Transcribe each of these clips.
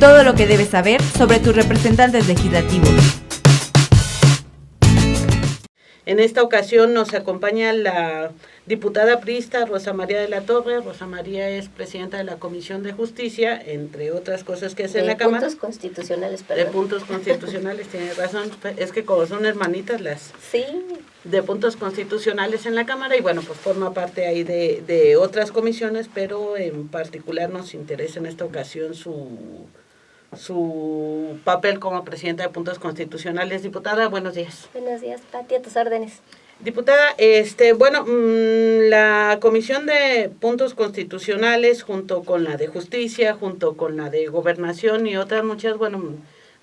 Todo lo que debes saber sobre tus representantes legislativos. En esta ocasión nos acompaña la diputada priista Rosa María de la Torre. Rosa María es presidenta de la Comisión de Justicia, entre otras cosas que hace en la Cámara. De puntos constitucionales, perdón. De puntos constitucionales, tiene razón. Es que como son hermanitas las... Sí. De puntos constitucionales en la Cámara, y bueno, pues forma parte ahí de otras comisiones, pero en particular nos interesa en esta ocasión su papel como presidenta de puntos constitucionales. Diputada, buenos días. Buenos días, Pati, a tus órdenes. Diputada, la Comisión de Puntos Constitucionales, junto con la de Justicia, junto con la de Gobernación y otras muchas,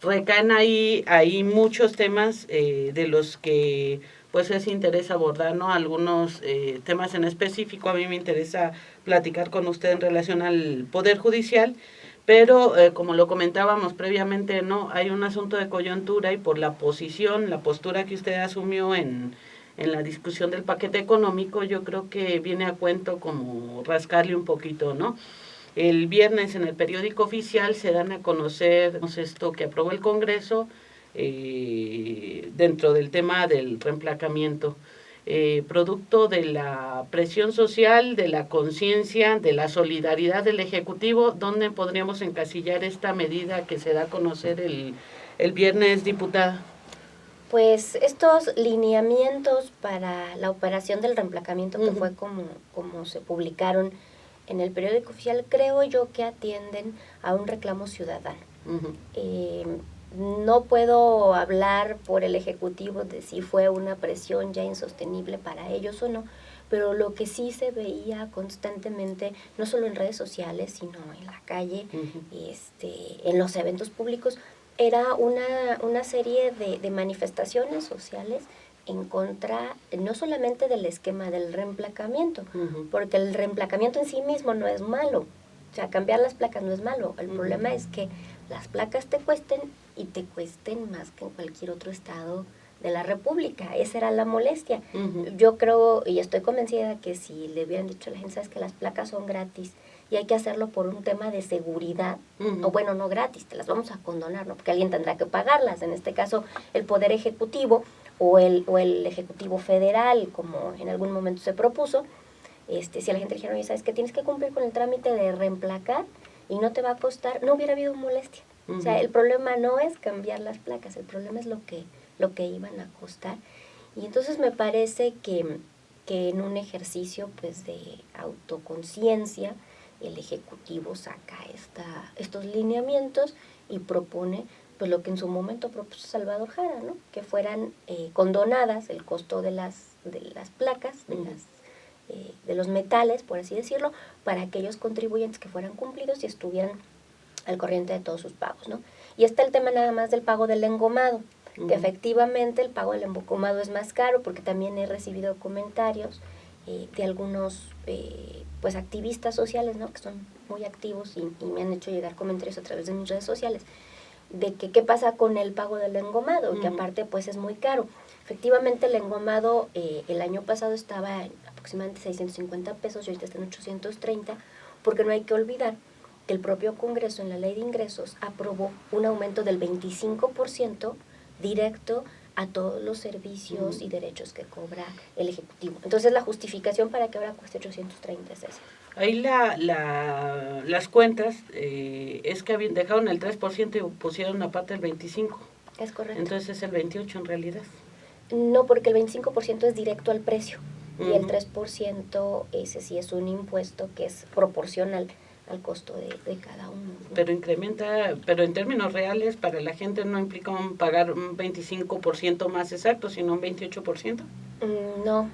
recaen ahí muchos temas de los que pues es interés abordar, ¿no? Algunos temas en específico. A mí me interesa platicar con usted en relación al Poder Judicial, pero como lo comentábamos previamente, ¿no? Hay un asunto de coyuntura, y por la postura que usted asumió en la discusión del paquete económico, yo creo que viene a cuento como rascarle un poquito, ¿no? El viernes en el periódico oficial se dan a conocer esto que aprobó el Congreso dentro del tema del reemplacamiento. Producto de la presión social, de la conciencia, de la solidaridad del Ejecutivo. ¿Dónde podríamos encasillar esta medida que se da a conocer el viernes, diputada? Pues estos lineamientos para la operación del reemplacamiento, que fue como se publicaron en el periódico oficial, creo yo que atienden a un reclamo ciudadano. No puedo hablar por el Ejecutivo de si fue una presión ya insostenible para ellos o no, pero lo que sí se veía constantemente, no solo en redes sociales, sino en la calle, en los eventos públicos, era una serie de manifestaciones sociales en contra, no solamente del esquema del reemplacamiento, porque el reemplacamiento en sí mismo no es malo, o sea, cambiar las placas no es malo. El problema es que las placas te cuesten más que en cualquier otro estado de la República. Esa era la molestia. Yo creo y estoy convencida que si le hubieran dicho a la gente, sabes que las placas son gratis y hay que hacerlo por un tema de seguridad, o bueno, no gratis, te las vamos a condonar, ¿no? Porque alguien tendrá que pagarlas, en este caso el Poder Ejecutivo o el Ejecutivo Federal, como en algún momento se propuso. Si a la gente le dijeron, oye, ¿sabes que tienes que cumplir con el trámite de reemplacar y no te va a costar? No hubiera habido molestia. O sea, el problema no es cambiar las placas, el problema es lo que iban a costar. Y entonces me parece que en un ejercicio pues de autoconciencia, el Ejecutivo saca estos lineamientos y propone pues lo que en su momento propuso Salvador Jara, ¿no? Que fueran condonadas el costo de las placas, de los metales, por así decirlo, para aquellos contribuyentes que fueran cumplidos y estuvieran al corriente de todos sus pagos, ¿no? Y está el tema nada más del pago del engomado, que efectivamente el pago del engomado es más caro, porque también he recibido comentarios de algunos pues activistas sociales, ¿no? Que son muy activos y me han hecho llegar comentarios a través de mis redes sociales, de que qué pasa con el pago del engomado, que aparte pues es muy caro. Efectivamente el engomado el año pasado estaba en aproximadamente 650 pesos y ahorita está en 830, porque no hay que olvidar que el propio Congreso en la Ley de Ingresos aprobó un aumento del 25% directo a todos los servicios y derechos que cobra el Ejecutivo. Entonces la justificación para que ahora cueste 830 es esa. Ahí las cuentas es que dejaron el 3% y pusieron aparte el 25%. Es correcto. Entonces es el 28% en realidad. No, porque el 25% es directo al precio y el 3% ese sí es un impuesto que es proporcional al costo de cada uno. Pero incrementa, pero en términos reales para la gente no implica pagar un 25% más exacto, sino un 28%. No,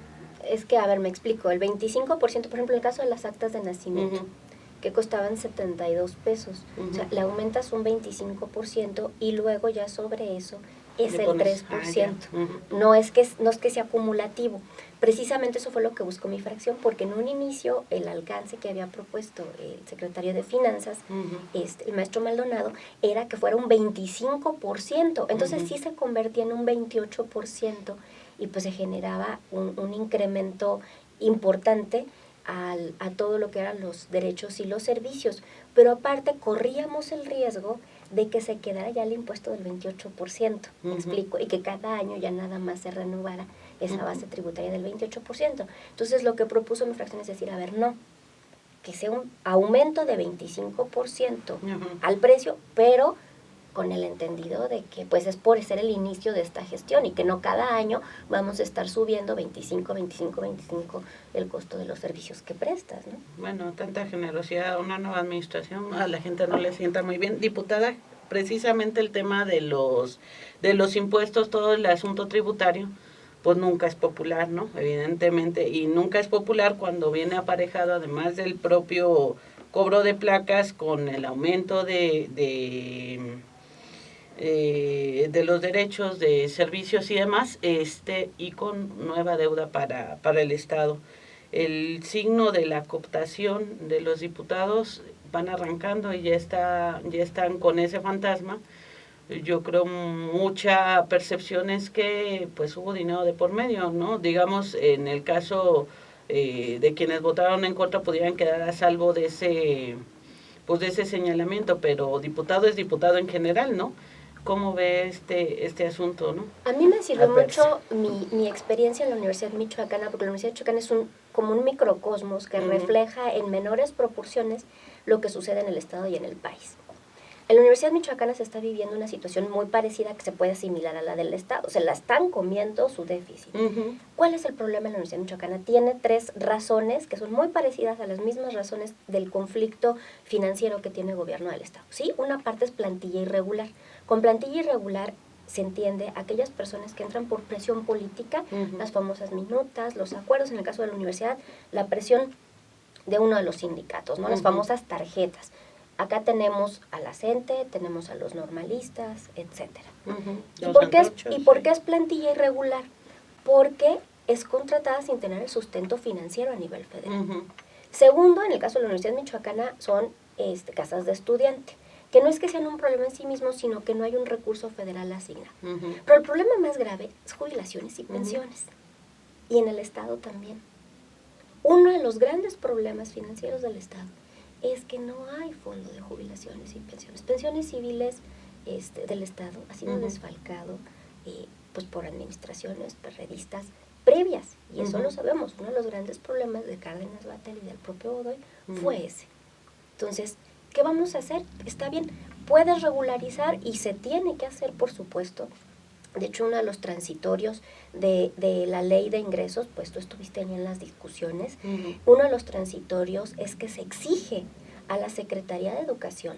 es que, a ver, me explico. El 25%, por ejemplo, en el caso de las actas de nacimiento, que costaban 72 pesos, o sea, le aumentas un 25% y luego ya sobre eso es el 3%. No es que sea acumulativo. Precisamente eso fue lo que buscó mi fracción, porque en un inicio el alcance que había propuesto el secretario de Finanzas, el maestro Maldonado, era que fuera un 25%. Entonces sí se convertía en un 28% y pues se generaba un incremento importante a todo lo que eran los derechos y los servicios. Pero aparte corríamos el riesgo de que se quedara ya el impuesto del 28%, ¿me explico? Y que cada año ya nada más se renovara esa base tributaria del 28%. Entonces lo que propuso mi fracción es decir, a ver, no, que sea un aumento de 25% al precio, pero con el entendido de que pues es por ser el inicio de esta gestión y que no cada año vamos a estar subiendo 25 el costo de los servicios que prestas, ¿no? Bueno, tanta generosidad a una nueva administración, a la gente no le sienta muy bien. Diputada, precisamente el tema de los impuestos, todo el asunto tributario, pues nunca es popular, ¿no? Evidentemente, y nunca es popular cuando viene aparejado, además del propio cobro de placas, con el aumento de los derechos de servicios y demás, y con nueva deuda para el Estado. El signo de la cooptación de los diputados van arrancando y ya están con ese fantasma. Yo creo mucha percepción es que pues hubo dinero de por medio, ¿no? Digamos, en el caso de quienes votaron en contra pudieran quedar a salvo de ese señalamiento, pero diputado es diputado en general, ¿no? ¿Cómo ve este asunto, no? A mí me sirvió mucho mi experiencia en la Universidad Michoacana, porque la Universidad Michoacana es como un microcosmos que refleja en menores proporciones lo que sucede en el Estado y en el país. En la Universidad Michoacana se está viviendo una situación muy parecida que se puede asimilar a la del Estado. Se la están comiendo su déficit. ¿Cuál es el problema en la Universidad Michoacana? Tiene 3 razones que son muy parecidas a las mismas razones del conflicto financiero que tiene el gobierno del Estado. ¿Sí? Una parte es plantilla irregular. Con plantilla irregular se entiende aquellas personas que entran por presión política, las famosas minutas, los acuerdos, en el caso de la universidad, la presión de uno de los sindicatos, ¿no? Las famosas tarjetas. Acá tenemos a la CENTE, tenemos a los normalistas, etcétera. ¿Y por qué es plantilla irregular? Porque es contratada sin tener el sustento financiero a nivel federal. Segundo, en el caso de la Universidad Michoacana, son casas de estudiante, que no es que sean un problema en sí mismo, sino que no hay un recurso federal asignado. Pero el problema más grave es jubilaciones y pensiones. Y en el Estado también. Uno de los grandes problemas financieros del Estado es que no hay fondo de jubilaciones y pensiones. Pensiones civiles del Estado ha sido desfalcado pues por administraciones perredistas previas, y eso lo sabemos. Uno de los grandes problemas de Cárdenas Batel y del propio Godoy fue ese. Entonces, ¿qué vamos a hacer? Está bien, puedes regularizar y se tiene que hacer, por supuesto. De hecho, uno de los transitorios de la ley de ingresos, pues tú estuviste ahí en las discusiones, uno de los transitorios es que se exige a la Secretaría de Educación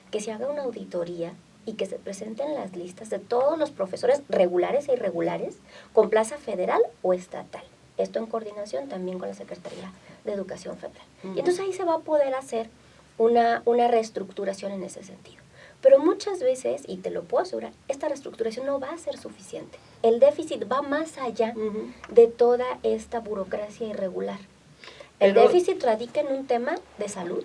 que se haga una auditoría y que se presenten las listas de todos los profesores regulares e irregulares con plaza federal o estatal. Esto en coordinación también con la Secretaría de Educación Federal. Y entonces ahí se va a poder hacer una reestructuración en ese sentido. Pero muchas veces, y te lo puedo asegurar, esta reestructuración no va a ser suficiente. El déficit va más allá de toda esta burocracia irregular. El déficit radica en un tema de salud,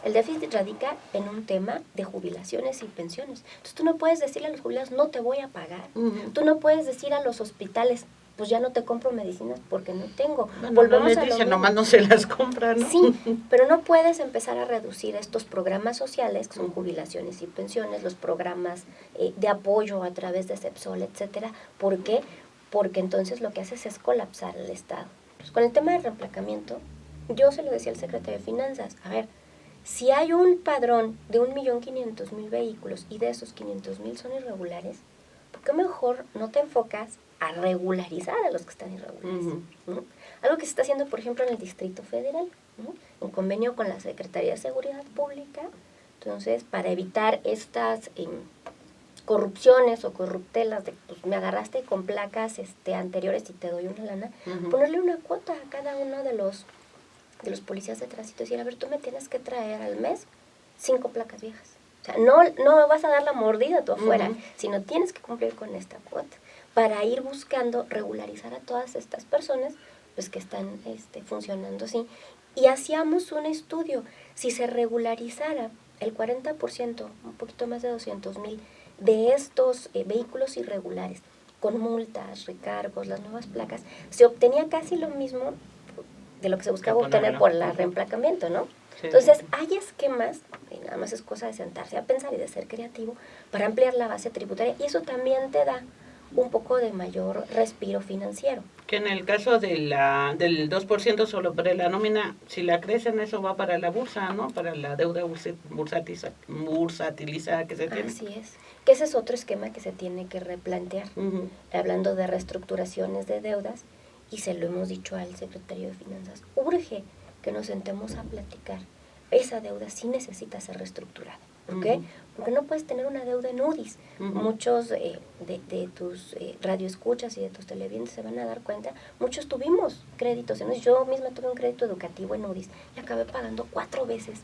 el déficit radica en un tema de jubilaciones y pensiones. Entonces tú no puedes decirle a los jubilados, no te voy a pagar. Tú no puedes decir a los hospitales, pues ya no te compro medicinas porque no tengo. Bueno, volvemos a lo nomás no se las compran, ¿no? Sí, pero no puedes empezar a reducir estos programas sociales, que son jubilaciones y pensiones, los programas de apoyo a través de CEPSOL, etcétera. ¿Por qué? Porque entonces lo que haces es colapsar el Estado. Pues con el tema del reemplacamiento, yo se lo decía al secretario de Finanzas, a ver, si hay un padrón de 1.500.000 vehículos y de esos 500.000 son irregulares, ¿por qué mejor no te enfocas a regularizar a los que están irregulares? Algo que se está haciendo, por ejemplo, en el Distrito Federal, en convenio con la Secretaría de Seguridad Pública. Entonces, para evitar estas corrupciones o corruptelas de, pues, me agarraste con placas anteriores y te doy una lana, ponerle una cuota a cada uno de los policías de tránsito y decir, a ver, tú me tienes que traer al mes 5 placas viejas. O sea, no me vas a dar la mordida tú afuera, sino tienes que cumplir con esta cuota para ir buscando regularizar a todas estas personas pues que están funcionando así. Y hacíamos un estudio, si se regularizara el 40%, un poquito más de 200.000 de estos vehículos irregulares, con multas, recargos, las nuevas placas, se obtenía casi lo mismo de lo que se buscaba obtener por el reemplacamiento, ¿no? Sí. Entonces, hay esquemas, y nada más es cosa de sentarse a pensar y de ser creativo, para ampliar la base tributaria, y eso también te da un poco de mayor respiro financiero. Que en el caso del 2% sobre la nómina, si la crecen, eso va para la bursa, ¿no? Para la deuda bursatilizada que se tiene. Así es. Que ese es otro esquema que se tiene que replantear. Hablando de reestructuraciones de deudas, y se lo hemos dicho al secretario de Finanzas, urge que nos sentemos a platicar. Esa deuda sí necesita ser reestructurada. ¿Por qué? Porque no puedes tener una deuda en UDIs. Muchos de tus radioescuchas y de tus televidentes se van a dar cuenta, muchos tuvimos créditos en UDIs. Yo misma tuve un crédito educativo en UDIs y acabé pagando 4 veces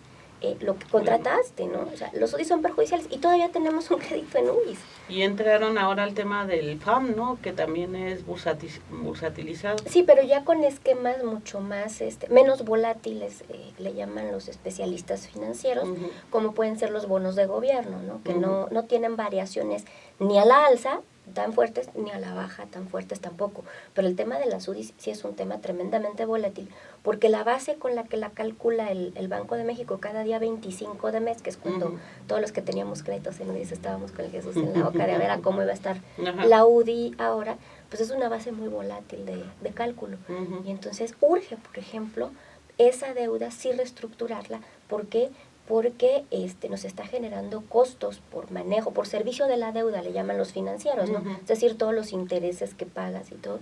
lo que contrataste, ¿no? O sea, los UDIs son perjudiciales y todavía tenemos un crédito en UDIs. Y entraron ahora al tema del FAM, ¿no? Que también es bursatilizado. Sí, pero ya con esquemas mucho más, menos volátiles, le llaman los especialistas financieros, como pueden ser los bonos de gobierno, ¿no? Que no tienen variaciones ni a la alza tan fuertes ni a la baja tan fuertes tampoco. Pero el tema de las UDIs sí es un tema tremendamente volátil, porque la base con la que la calcula el Banco de México cada día 25 de mes, que es cuando todos los que teníamos créditos en UDIs estábamos con el Jesús en la boca de ver a cómo iba a estar la UDI ahora, pues es una base muy volátil de cálculo. Y entonces urge, por ejemplo, esa deuda sí reestructurarla. ¿Por qué? Porque nos está generando costos por manejo, por servicio de la deuda, le llaman los financieros, ¿no? Es decir, todos los intereses que pagas y todo,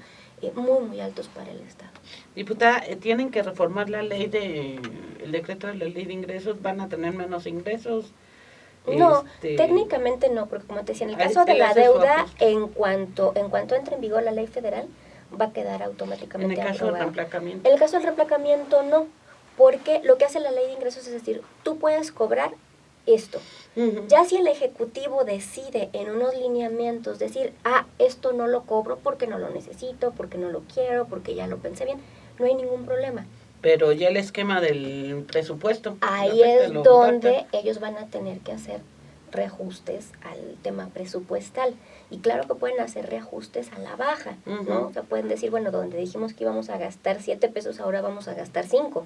muy, muy altos para el Estado. Diputada, tienen que reformar la ley el decreto de la ley de ingresos, ¿van a tener menos ingresos? No, técnicamente no, porque como te decía, en el caso de la deuda, en cuanto entre en vigor la ley federal, va a quedar automáticamente aprobado. En el caso del reemplacamiento. En el caso del reemplacamiento, no, porque lo que hace la ley de ingresos es decir, tú puedes cobrar esto. Ya si el Ejecutivo decide en unos lineamientos decir, esto no lo cobro porque no lo necesito, porque no lo quiero, porque ya lo pensé bien, no hay ningún problema. Pero ya el esquema del presupuesto. Ahí es donde ellos van a tener que hacer reajustes al tema presupuestal. Y claro que pueden hacer reajustes a la baja, ¿no? O sea, pueden decir, bueno, donde dijimos que íbamos a gastar 7 pesos, ahora vamos a gastar 5.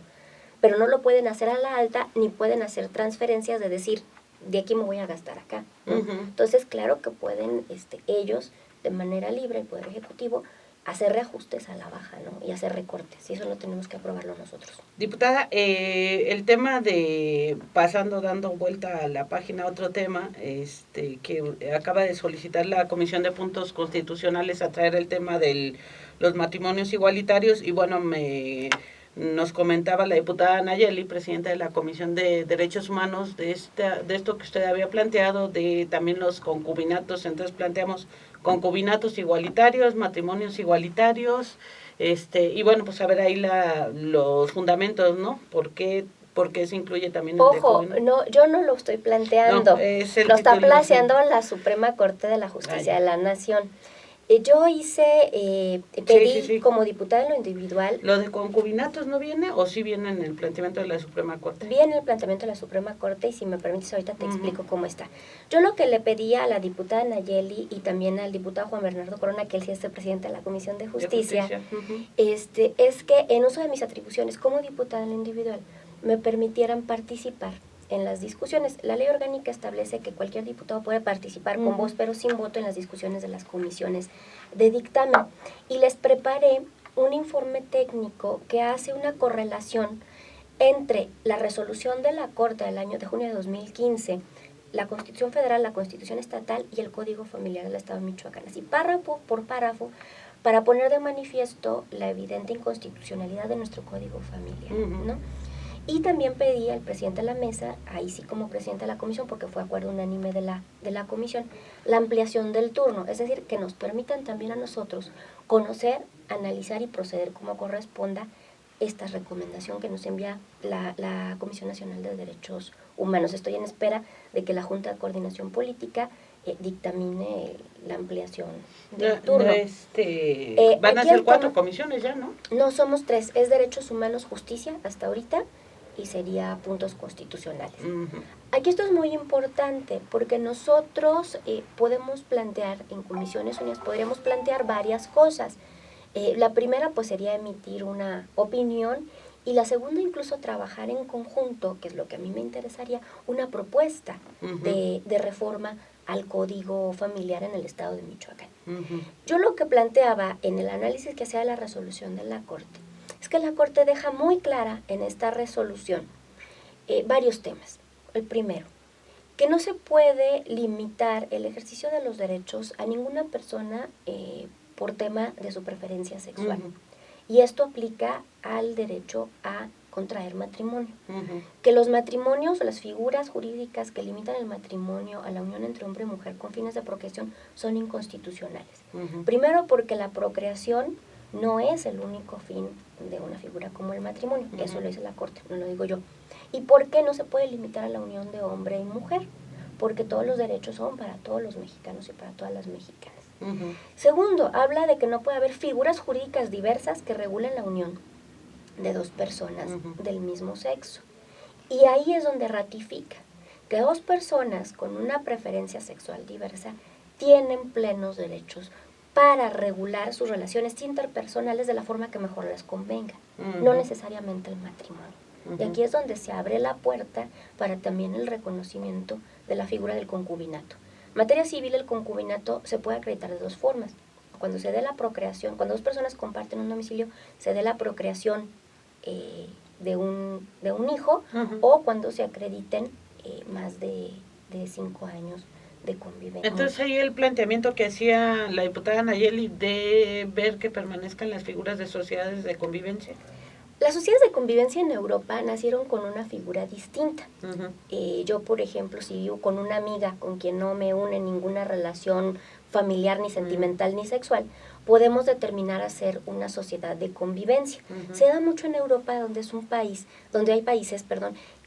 Pero no lo pueden hacer a la alta, ni pueden hacer transferencias de decir, de aquí me voy a gastar acá, ¿no? Entonces, claro que pueden ellos, de manera libre, el Poder Ejecutivo, hacer reajustes a la baja, ¿no? Y hacer recortes, y eso no tenemos que aprobarlo nosotros. Diputada, el tema dando vuelta a la página, otro tema, que acaba de solicitar la Comisión de Puntos Constitucionales a traer el tema de los matrimonios igualitarios, y bueno, nos comentaba la diputada Nayeli, presidenta de la Comisión de Derechos Humanos, de esto que usted había planteado, de también los concubinatos. Entonces planteamos concubinatos igualitarios, matrimonios igualitarios, y bueno, pues a ver ahí los fundamentos, ¿no? ¿Por qué se incluye también el concubinato? No, yo no lo estoy planteando, lo está planteando la Suprema Corte de la Justicia de la Nación. Yo pedí como diputada en lo individual. ¿Lo de concubinatos no viene o sí viene en el planteamiento de la Suprema Corte? Viene en el planteamiento de la Suprema Corte, y si me permites ahorita te explico cómo está. Yo lo que le pedí a la diputada Nayeli y también al diputado Juan Bernardo Corona, que él sí es el presidente de la Comisión de Justicia, es que en uso de mis atribuciones como diputada en lo individual me permitieran participar en las discusiones. La ley orgánica establece que cualquier diputado puede participar con voz, pero sin voto en las discusiones de las comisiones de dictamen. Y les preparé un informe técnico que hace una correlación entre la resolución de la Corte del año de junio de 2015, la Constitución Federal, la Constitución Estatal y el Código Familiar del Estado de Michoacán, así párrafo por párrafo, para poner de manifiesto la evidente inconstitucionalidad de nuestro Código Familiar, ¿no? Y también pedí al presidente de la mesa, ahí sí como presidente de la comisión, porque fue acuerdo unánime de la comisión, la ampliación del turno, es decir, que nos permitan también a nosotros conocer, analizar y proceder como corresponda esta recomendación que nos envía la Comisión Nacional de Derechos Humanos. Estoy en espera de que la Junta de Coordinación Política dictamine la ampliación del turno. Van a ser 4 comisiones ya, ¿no? No, somos 3, es Derechos Humanos, Justicia hasta ahorita, y sería puntos constitucionales. Aquí esto es muy importante porque nosotros podemos plantear en Comisiones Unidas, podríamos plantear varias cosas. La primera pues sería emitir una opinión Y la segunda, incluso trabajar en conjunto, que es lo que a mí me interesaría, una propuesta de reforma al Código Familiar en el estado de Michoacán. Yo lo que planteaba en el análisis que hacía de la resolución de la Corte, es que la Corte deja muy clara en esta resolución varios temas. El primero, que no se puede limitar el ejercicio de los derechos a ninguna persona por tema de su preferencia sexual. Y esto aplica al derecho a contraer matrimonio. Que los matrimonios o las figuras jurídicas que limitan el matrimonio a la unión entre hombre y mujer con fines de procreación son inconstitucionales. Primero, porque la procreación no es el único fin de una figura como el matrimonio. Eso lo dice la Corte, no lo digo yo. ¿Y por qué no se puede limitar a la unión de hombre y mujer? Porque todos los derechos son para todos los mexicanos y para todas las mexicanas. Segundo, habla de que no puede haber figuras jurídicas diversas que regulen la unión de dos personas del mismo sexo. Y ahí es donde ratifica que dos personas con una preferencia sexual diversa tienen plenos derechos para regular sus relaciones interpersonales de la forma que mejor les convenga, no necesariamente el matrimonio. Y aquí es donde se abre la puerta para también el reconocimiento de la figura del concubinato. En materia civil, el concubinato se puede acreditar de dos formas. Cuando se dé la procreación, cuando dos personas comparten un domicilio, se dé la procreación de un hijo, o cuando se acrediten más de 5 años de convivencia. Entonces ahí el planteamiento que hacía la diputada Nayeli de ver que permanezcan las figuras de sociedades de convivencia. Las sociedades de convivencia en Europa nacieron con una figura distinta. Yo, por ejemplo, si vivo con una amiga con quien no me une ninguna relación familiar, ni sentimental, ni sexual, podemos determinar hacer una sociedad de convivencia. Se da mucho en Europa, donde es un país, donde hay países,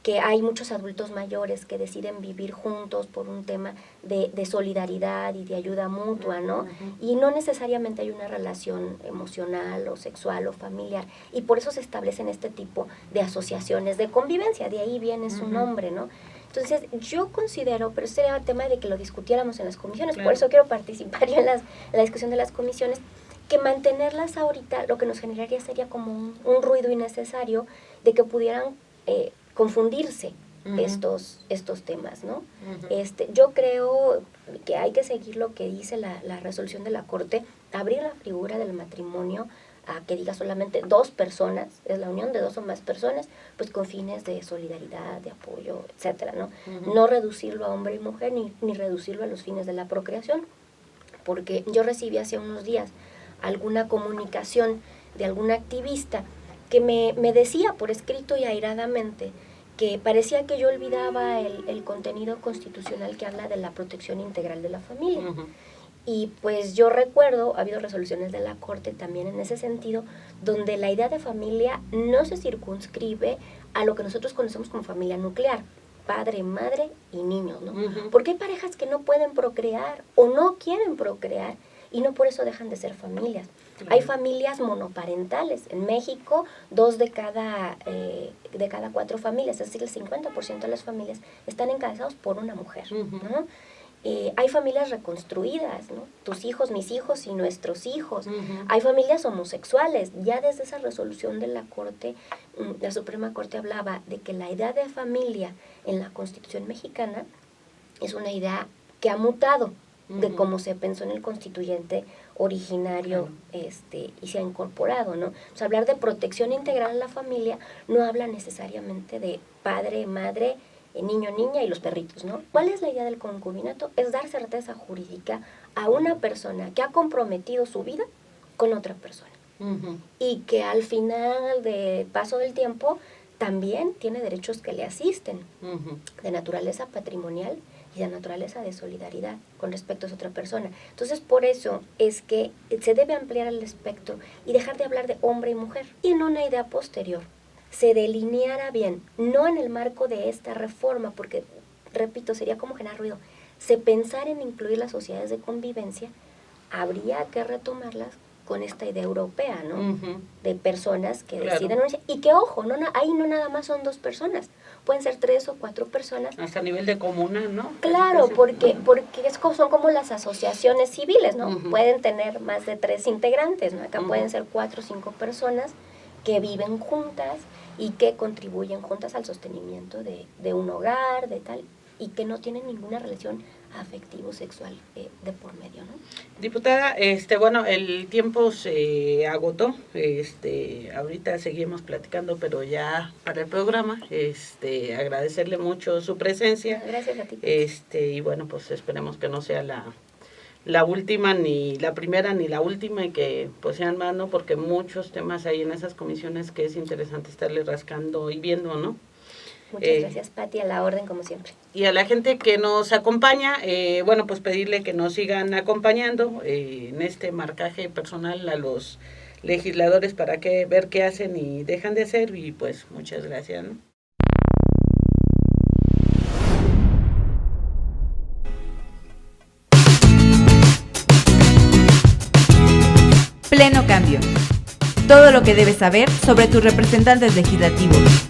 que hay muchos adultos mayores que deciden vivir juntos por un tema de solidaridad y de ayuda mutua, ¿no? Y no necesariamente hay una relación emocional o sexual o familiar, y por eso se establecen este tipo de asociaciones de convivencia, de ahí viene su nombre, ¿no? Entonces, yo considero, pero este era el tema de que lo discutiéramos en las comisiones, claro. Por eso quiero participar yo en la discusión de las comisiones, que mantenerlas ahorita lo que nos generaría sería como un ruido innecesario de que pudieran confundirse estos temas, ¿no? Yo creo que hay que seguir lo que dice la resolución de la Corte, abrir la figura del matrimonio a que diga solamente dos personas, es la unión de dos o más personas, pues con fines de solidaridad, de apoyo, etcétera, ¿no? No reducirlo a hombre y mujer, ni reducirlo a los fines de la procreación, porque yo recibí hace unos días alguna comunicación de algún activista que me decía por escrito y airadamente que parecía que yo olvidaba el contenido constitucional que habla de la protección integral de la familia. Y pues yo recuerdo, ha habido resoluciones de la Corte también en ese sentido, donde la idea de familia no se circunscribe a lo que nosotros conocemos como familia nuclear, padre, madre y niños, ¿no? Porque hay parejas que no pueden procrear o no quieren procrear y no por eso dejan de ser familias. Hay familias monoparentales. En México, 2 de cada 4 familias, es decir, el 50% de las familias están encabezados por una mujer, ¿no? Hay familias reconstruidas, ¿no? Tus hijos, mis hijos y nuestros hijos. Hay familias homosexuales. Ya desde esa resolución de la Corte, la Suprema Corte hablaba de que la idea de familia en la Constitución mexicana es una idea que ha mutado de cómo se pensó en el constituyente originario y se ha incorporado, ¿no? O sea, hablar de protección integral a la familia no habla necesariamente de padre, madre, niño, niña y los perritos, ¿no? ¿Cuál es la idea del concubinato? Es dar certeza jurídica a una persona que ha comprometido su vida con otra persona y que al final del paso del tiempo también tiene derechos que le asisten de naturaleza patrimonial y de naturaleza de solidaridad con respecto a esa otra persona. Entonces, por eso es que se debe ampliar el espectro y dejar de hablar de hombre y mujer. Y en una idea posterior se delineara bien, no en el marco de esta reforma, porque, repito, sería como generar ruido. Se pensar en incluir las sociedades de convivencia, habría que retomarlas con esta idea europea, ¿no? De personas que deciden, y que, ojo, ahí no nada más son 2 personas, pueden ser 3 o 4 personas. Hasta a nivel de comuna, ¿no? Claro, porque son como las asociaciones civiles, ¿no? Pueden tener más de 3 integrantes, ¿no? Acá pueden ser 4 o 5 personas que viven juntas y que contribuyen juntas al sostenimiento de un hogar, de tal, y que no tienen ninguna relación afectivo-sexual de por medio, ¿no? Diputada, bueno, el tiempo se agotó, ahorita seguimos platicando, pero ya para el programa, agradecerle mucho su presencia. Gracias a ti. Y bueno, pues esperemos que no sea la última, ni la primera, ni la última, y que pues sean más, ¿no? Porque muchos temas hay en esas comisiones que es interesante estarle rascando y viendo, ¿no? Muchas gracias, Pati, a la orden como siempre. Y a la gente que nos acompaña, bueno, pues pedirle que nos sigan acompañando en este marcaje personal a los legisladores para ver qué hacen y dejan de hacer, y pues muchas gracias, ¿no? Pleno Cambio. Todo lo que debes saber sobre tus representantes legislativos.